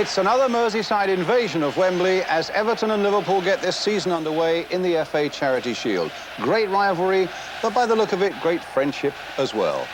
It's another Merseyside invasion of Wembley as Everton and Liverpool get this season underway in the FA Charity Shield. Great rivalry, but by the look of it, great friendship as well.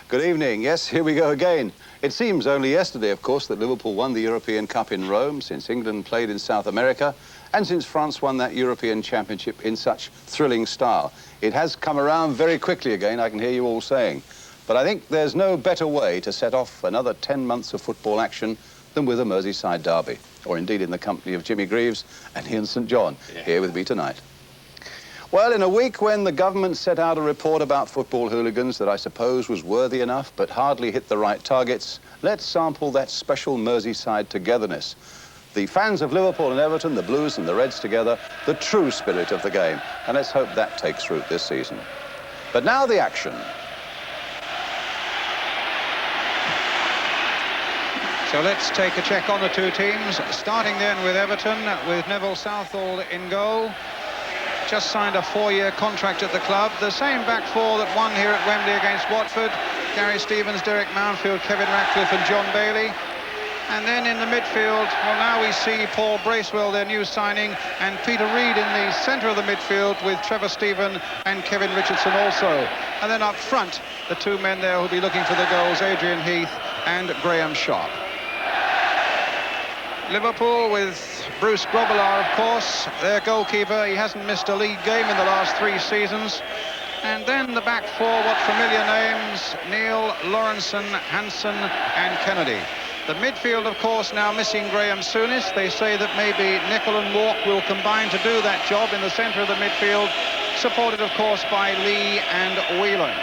Good evening. Yes, here we go again. It seems only yesterday, of course, that Liverpool won the European Cup in Rome, since England played in South America, and since France won that European Championship in such thrilling style. It has come around very quickly again, I can hear you all saying. But I think there's no better way to set off another 10 months of football action than with a Merseyside derby, or indeed in the company of Jimmy Greaves and Ian St John, here with me tonight. Well, in a week when the government set out a report about football hooligans that I suppose was worthy enough but hardly hit the right targets, let's sample that special Merseyside togetherness. The fans of Liverpool and Everton, the Blues and the Reds together, the true spirit of the game. And let's hope that takes root this season. But now the action. So let's take a check on the two teams, starting then with Everton, with Neville Southall in goal. Just signed a 4-year contract at the club. The same back four that won here at Wembley against Watford. Gary Stevens, Derek Mountfield, Kevin Ratcliffe and John Bailey. And then in the midfield, well, now we see Paul Bracewell, their new signing, and Peter Reid in the centre of the midfield with Trevor Stephen and Kevin Richardson also. And then up front, the two men there who'll be looking for the goals, Adrian Heath and Graham Sharp. Liverpool with Bruce Grobbelaar, of course, their goalkeeper. He hasn't missed a league game in the last 3 seasons. And then the back four, what familiar names, Neil, Lawrenson, Hansen and Kennedy. The midfield, of course, now missing Graham Souness. They say that maybe Nicol and Walk will combine to do that job in the centre of the midfield, supported, of course, by Lee and Whelan.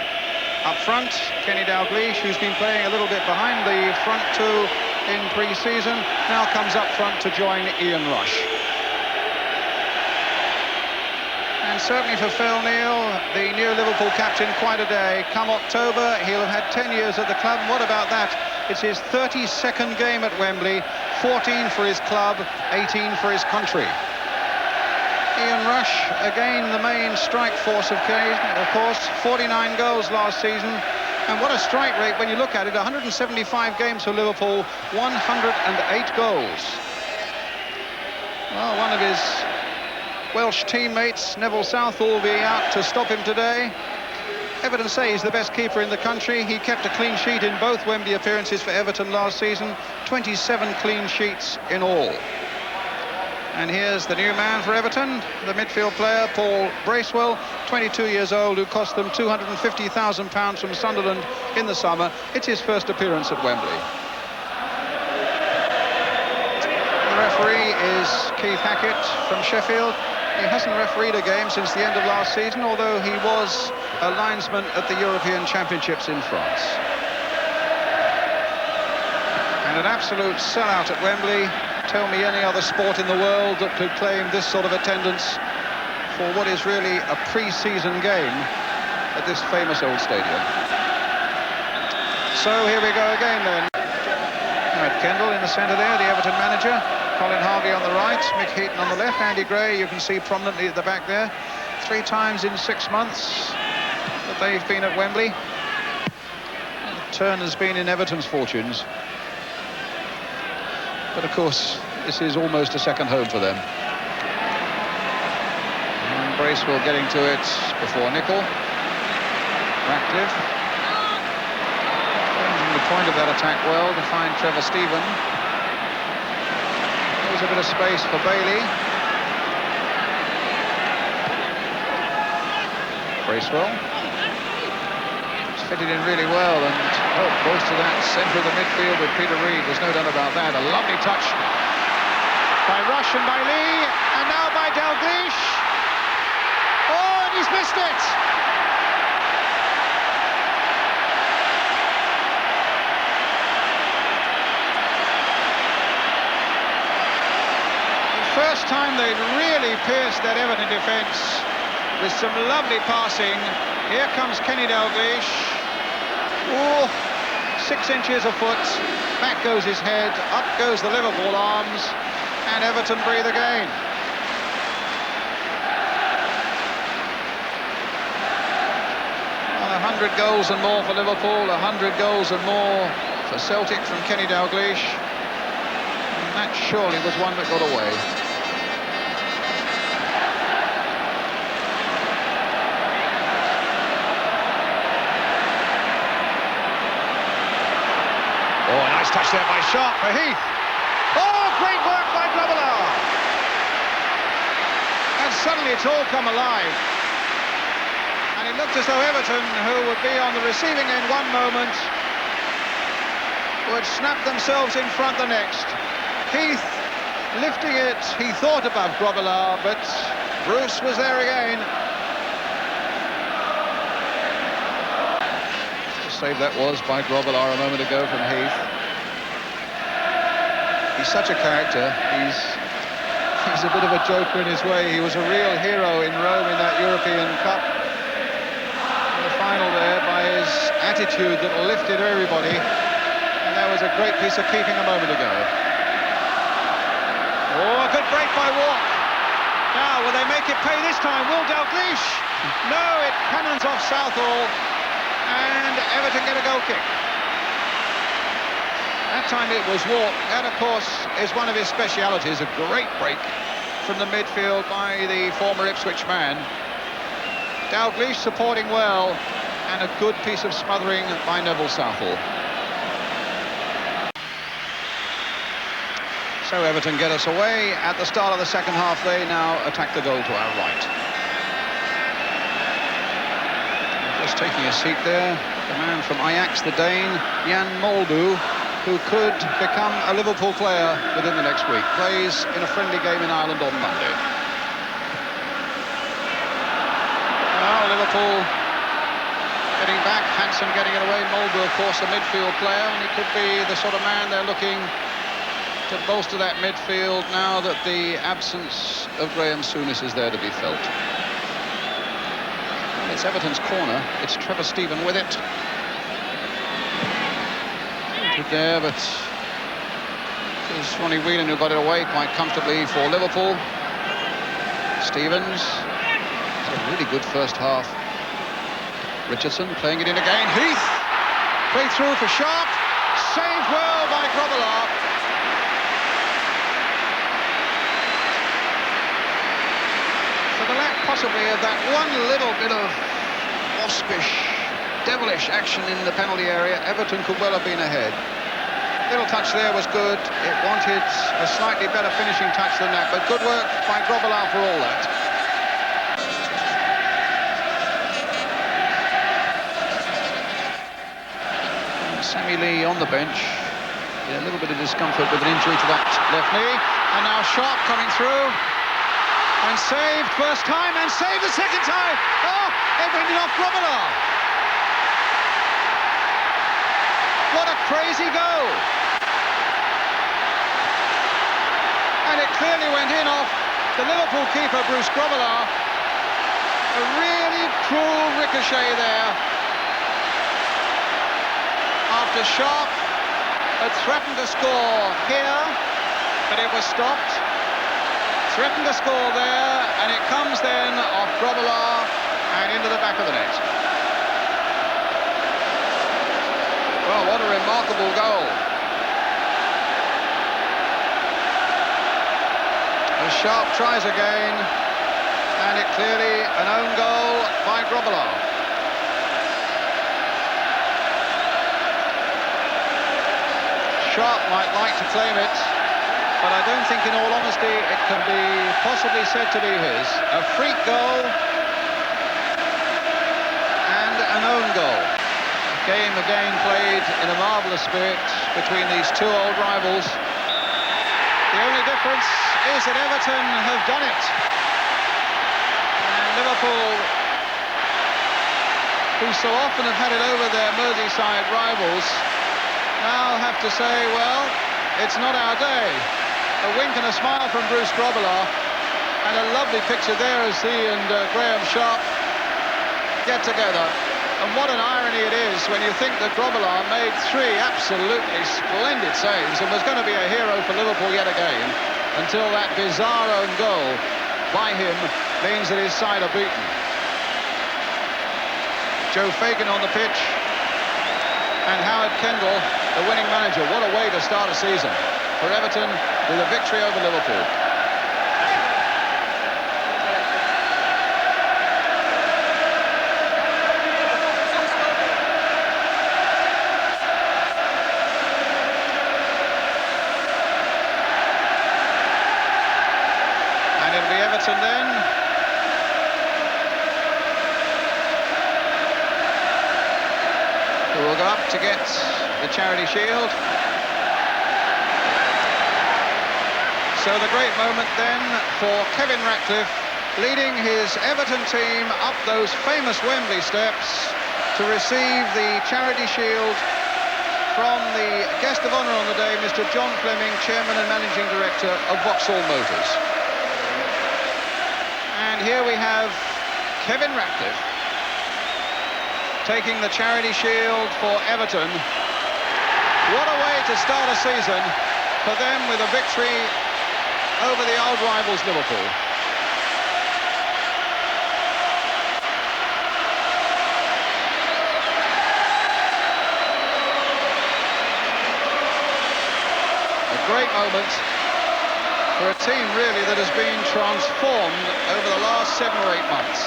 Up front, Kenny Dalglish, who's been playing a little bit behind the front two in pre-season, now comes up front to join Ian Rush. And certainly for Phil Neal, the new Liverpool captain, quite a day. Come October, he'll have had 10 years at the club. What about that? It's his 32nd game at Wembley, 14 for his club, 18 for his country. Ian Rush, again the main strike force of course, 49 goals last season. And what a strike rate when you look at it, 175 games for Liverpool, 108 goals. Well, one of his Welsh teammates, Neville Southall, will be out to stop him today. Everton say he's the best keeper in the country. He kept a clean sheet in both Wembley appearances for Everton last season, 27 clean sheets in all. And here's the new man for Everton, the midfield player, Paul Bracewell, 22 years old, who cost them £250,000 from Sunderland in the summer. It's his first appearance at Wembley. The referee is Keith Hackett from Sheffield. He hasn't refereed a game since the end of last season, although he was a linesman at the European Championships in France. And an absolute sellout at Wembley. Tell me any other sport in the world that could claim this sort of attendance for what is really a pre-season game at this famous old stadium. So here we go again then. Right, Kendall in the centre there, the Everton manager. Colin Harvey on the right, Mick Heaton on the left. Andy Gray, you can see prominently at the back there. 3 times in 6 months that they've been at Wembley. And the turn has been in Everton's fortunes. But of course, this is almost a second home for them. And Bracewell getting to it before Nicol. Ratcliffe. Changing the point of that attack well to find Trevor Stephen. There's a bit of space for Bailey. Bracewell. It's fitted in really well and close to that centre of the midfield with Peter Reid. There's no doubt about that. A lovely touch by Rush and by Lee, and now by Dalglish. Oh, and he's missed it! The first time they'd really pierced that Everton defence with some lovely passing. Here comes Kenny Dalglish. Oh, 6 inches a foot, back goes his head, up goes the Liverpool arms, and Everton breathe again. 100 goals and more for Liverpool, 100 goals and more for Celtic from Kenny Dalglish. That surely was one that got away. Oh, a nice touch there by Sharp for Heath. Oh, great work by Grobbelaar. And suddenly it's all come alive. And it looked as though Everton, who would be on the receiving end one moment, would snap themselves in front the next. Heath lifting it, he thought above Grobbelaar, but Bruce was there again. Save that was by Grobbelaar a moment ago from Heath. He's such a character. He's a bit of a joker in his way. He was a real hero in Rome in that European Cup. In the final there, by his attitude that lifted everybody. And that was a great piece of keeping a moment ago. Oh, a good break by Walk. Now, will they make it pay this time? Will Dalglish? No, it cannons off Southall. And Everton get a goal kick. That time it was Walk. That, of course, is one of his specialities. A great break from the midfield by the former Ipswich man. Dalglish supporting well, and a good piece of smothering by Neville Southall. So Everton get us away. At the start of the second half, they now attack the goal to our right. Just taking a seat there, the man from Ajax, the Dane, Jan Moldu, who could become a Liverpool player within the next week. Plays in a friendly game in Ireland on Monday. Now Liverpool getting back, Hansen getting it away. Moldu, of course, a midfield player, and he could be the sort of man they're looking to bolster that midfield now that the absence of Graham Souness is there to be felt. It's Everton's corner. It's Trevor Stephen with it. Good there, but it was Ronnie Whelan who got it away quite comfortably for Liverpool. Stevens, it's a really good first half. Richardson playing it in again. Heath, played through for Sharp. Saved well by Grobbelaar. The lack possibly of that one little bit of waspish, devilish action in the penalty area, Everton could well have been ahead. Little touch there was good. It wanted a slightly better finishing touch than that, but good work by Grobbelaar for all that. Sammy Lee on the bench. Yeah, a little bit of discomfort with an injury to that left knee. And now Sharp coming through. And saved first time, and saved the second time. Oh, it went off Grobbelaar. What a crazy goal. And it clearly went in off the Liverpool keeper, Bruce Grobbelaar. A really cruel ricochet there. After Sharp had threatened to score here, but it was stopped. Threatened to score there, and it comes then off Grobbelaar and into the back of the net. Well, what a remarkable goal. As Sharp tries again, and it clearly an own goal by Grobbelaar. Sharp might like to claim it, but I don't think, in all honesty, it can be possibly said to be his. A freak goal and an own goal. Game again played in a marvellous spirit between these two old rivals. The only difference is that Everton have done it. And Liverpool, who so often have had it over their Merseyside rivals, now have to say, well, it's not our day. A wink and a smile from Bruce Grobbelaar, and a lovely picture there as he and Graham Sharp get together. And what an irony it is when you think that Grobbelaar made three absolutely splendid saves and was going to be a hero for Liverpool yet again, until that bizarre own goal by him means that his side are beaten. Joe Fagan on the pitch, and Howard Kendall, the winning manager. What a way to start a season. for Everton with a victory over Liverpool. And it'll be Everton then. Who will go up to get the Charity Shield. So the great moment then for Kevin Ratcliffe, leading his Everton team up those famous Wembley steps to receive the Charity Shield from the guest of honour on the day, Mr. John Fleming, Chairman and Managing Director of Vauxhall Motors. And here we have Kevin Ratcliffe taking the Charity Shield for Everton. What a way to start a season for them, with a victory over the old rivals Liverpool. A great moment for a team really that has been transformed over the last 7 or 8 months.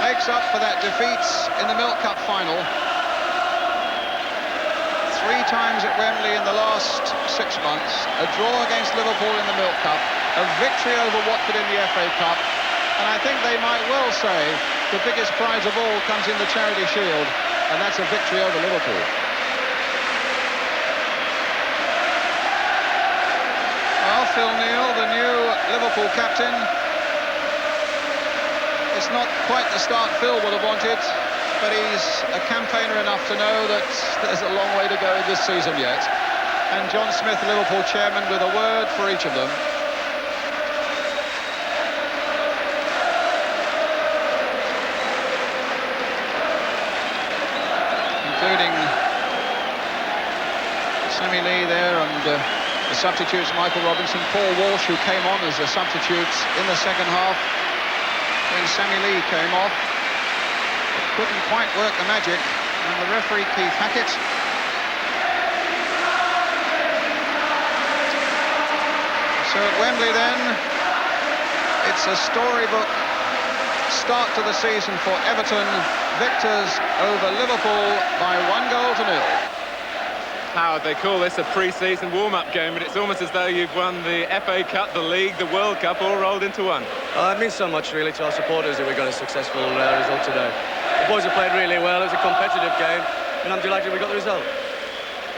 Makes up for that defeat in the Milk Cup final. 3 times at Wembley in the last 6 months, a draw against Liverpool in the Milk Cup, a victory over Watford in the FA Cup, and I think they might well say the biggest prize of all comes in the Charity Shield, and that's a victory over Liverpool. Well, Phil Neal, the new Liverpool captain, it's not quite the start Phil would have wanted, but he's a campaigner enough to know that there's a long way to go in this season yet. And John Smith, Liverpool chairman, with a word for each of them. Including Sammy Lee there, and the substitutes, Michael Robinson, Paul Walsh, who came on as a substitute in the second half when Sammy Lee came off. Couldn't quite work the magic, and the referee Keith Hackett. So at Wembley then, it's a storybook start to the season for Everton, victors over Liverpool by 1-0. Howard, they call this a pre-season warm-up game, but it's almost as though you've won the FA Cup, the League, the World Cup, all rolled into one. It means so much, really, to our supporters that we got a successful result today. The boys have played really well. It was a competitive game, and I'm delighted we got the result.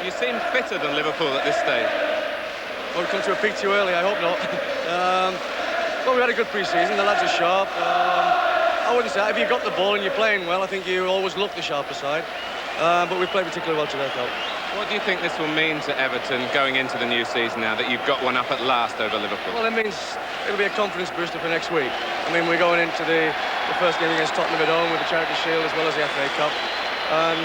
You seem fitter than Liverpool at this stage. Well, we've come to a peak too early, I hope not. Well, we had a good pre-season. The lads are sharp. I wouldn't say, if you've got the ball and you're playing well, I think you always look the sharper side. But we've played particularly well today, I felt. What do you think this will mean to Everton going into the new season now that you've got one up at last over Liverpool? Well, it means it'll be a confidence booster for next week. I mean, we're going into the first game against Tottenham at home with the Charity Shield as well as the FA Cup. And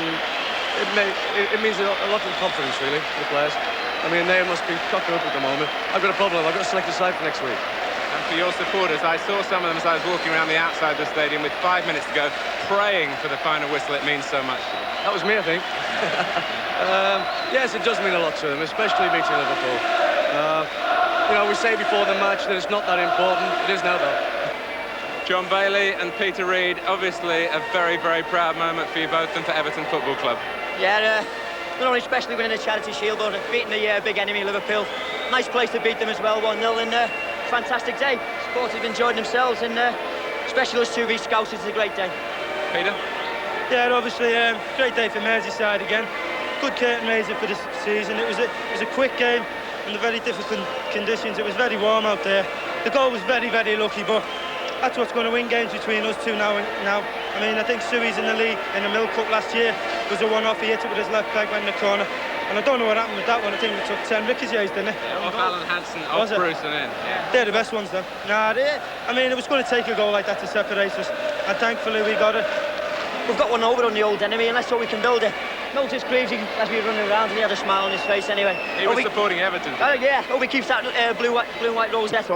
it means a lot of confidence, really, for the players. I mean, they must be cocked up at the moment. I've got a problem. I've got to select a side for next week. And for your supporters, I saw some of them as I was walking around the outside of the stadium with 5 minutes to go, praying for the final whistle. It means so much. That was me, I think. Yes, it does mean a lot to them, especially beating Liverpool. You know, we say before the match that it's not that important. It is now, though. John Bailey and Peter Reid, obviously a very, very proud moment for you both and for Everton Football Club. Yeah, not only especially winning the Charity Shield, but beating the big enemy, Liverpool. Nice place to beat them as well, 1-0, and fantastic day. Supporters have enjoyed themselves, and especially us 2v Scouts, it's a great day. Peter? Yeah, obviously, great day for Merseyside again. Good curtain raiser for the season. It was a quick game under very difficult conditions. It was very warm out there. The goal was very, very lucky, but that's what's going to win games between us two now. I mean, I think Suey's in the league in the Milk Cup last year was a one-off. He hit it with his left leg, went in the corner. And I don't know what happened with that one. I think we took 10 Ricochet's, didn't it? Yeah, off Alan Hansen, off Bruce and in. Yeah. They're the best ones, though. I mean, it was going to take a goal like that to separate us. And thankfully we got it. We've got one over on the old enemy, and that's what we can build it. Notice Greaves as we were running around, and he had a smile on his face anyway. He was supporting Everton. Yeah, hope he keeps that blue-white rosette on.